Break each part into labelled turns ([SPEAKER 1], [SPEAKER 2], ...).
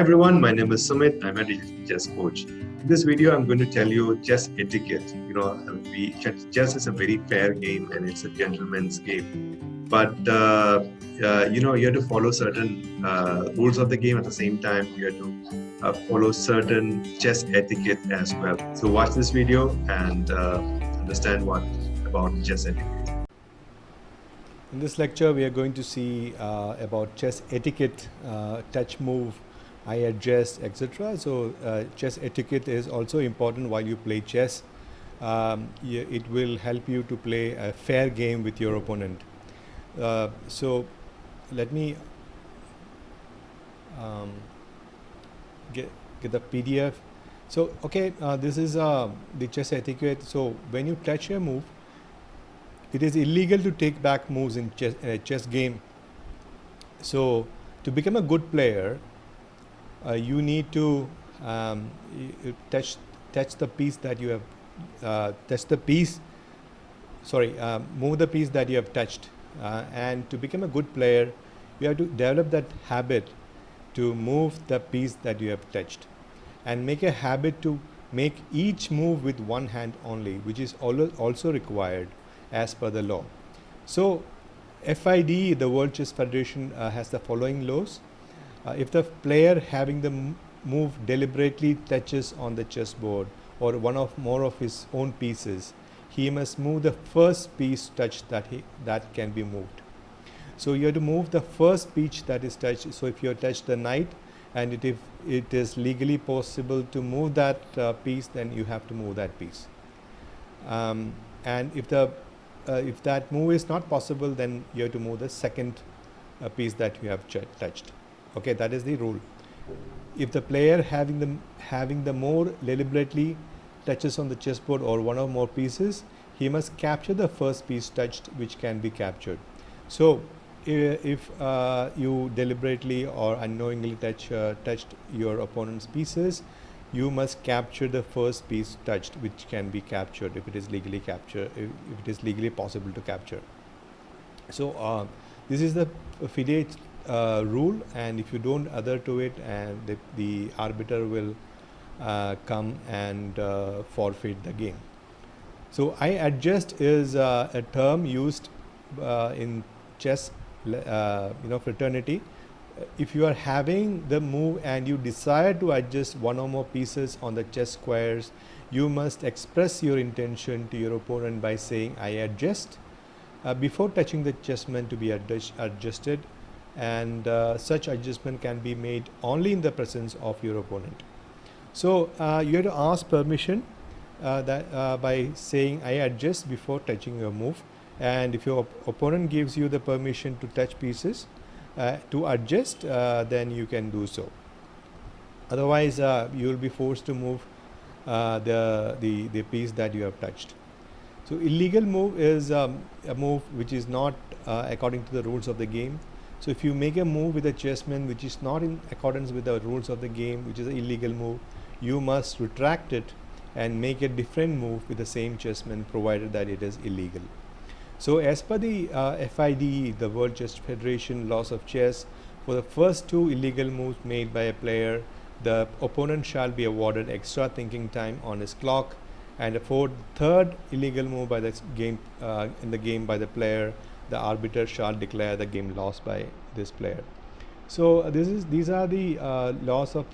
[SPEAKER 1] everyone, my name is Sumit. I'm a digital chess coach. In this video, I'm going to tell you chess etiquette. Chess is a very fair game and it's a gentleman's game. But you have to follow certain rules of the game. At the same time, you have to follow certain chess etiquette as well. So watch this video and understand what about chess etiquette.
[SPEAKER 2] In this lecture, we are going to see about chess etiquette, touch move, eye adjust, etc. So, chess etiquette is also important while you play chess. It will help you to play a fair game with your opponent. So, let me get the PDF. So, okay, this is the chess etiquette. So, when you touch a move, it is illegal to take back moves in a chess game. So, to become a good player, you need to touch the piece that you have move the piece that you have touched. And to become a good player, you have to develop that habit to move the piece that you have touched, and make a habit to make each move with one hand only, which is also required as per the law. So, FID, the World Chess Federation, has the following laws. If the player having the move deliberately touches on the chessboard or one of more of his own pieces, he must move the first piece touched that can be moved. So, you have to move the first piece that is touched. So, if you have touched the knight and if it is legally possible to move that piece, then you have to move that piece. And if that move is not possible, then you have to move the second piece that you have touched. Okay, that is the rule. If the player having the more deliberately touches on the chessboard or one or more pieces, he must capture the first piece touched, which can be captured. So, if you deliberately or unknowingly touched your opponent's pieces, you must capture the first piece touched, which can be captured if it is legally possible to capture. So, this is the FIDE rule, and if you don't adhere to it, and the arbiter will come and forfeit the game. So, eye adjust is a term used in chess fraternity. If you are having the move and you desire to adjust one or more pieces on the chess squares, you must express your intention to your opponent by saying I adjust before touching the chessman to be adjusted, and such adjustment can be made only in the presence of your opponent. So, you have to ask permission by saying I adjust before touching your move, and if your opponent gives you the permission to touch pieces to adjust, then you can do so. Otherwise, you will be forced to move the piece that you have touched. So, illegal move is a move which is not according to the rules of the game. So, if you make a move with a chessman which is not in accordance with the rules of the game, which is an illegal move, you must retract it and make a different move with the same chessman, provided that it is illegal. So, as per the FIDE, the World Chess Federation laws of chess, for the first two illegal moves made by a player, the opponent shall be awarded extra thinking time on his clock, and for the third illegal move by the game in the game by the player, the arbiter shall declare the game lost by this player. So, these are the laws of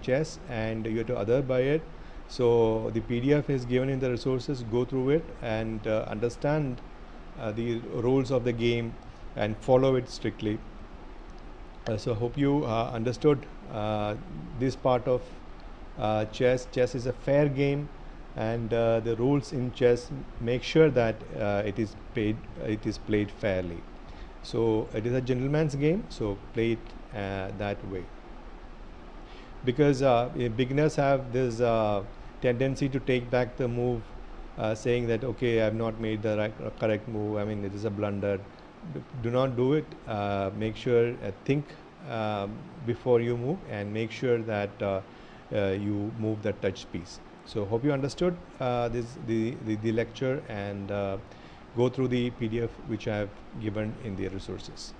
[SPEAKER 2] chess, and you have to adhere by it. So, the PDF is given in the resources. Go through it and understand the rules of the game and follow it strictly. So, hope you understood this part of chess. Chess is a fair game, and the rules in chess make sure that it is played fairly. So, it is a gentleman's game, so play it that way, because beginners have this tendency to take back the move, saying that okay, I have not made the correct move, I mean it is a blunder. Do not do it. Make sure think before you move, and make sure that you move the touch piece. So, hope you understood the lecture, and go through the PDF which I have given in the resources.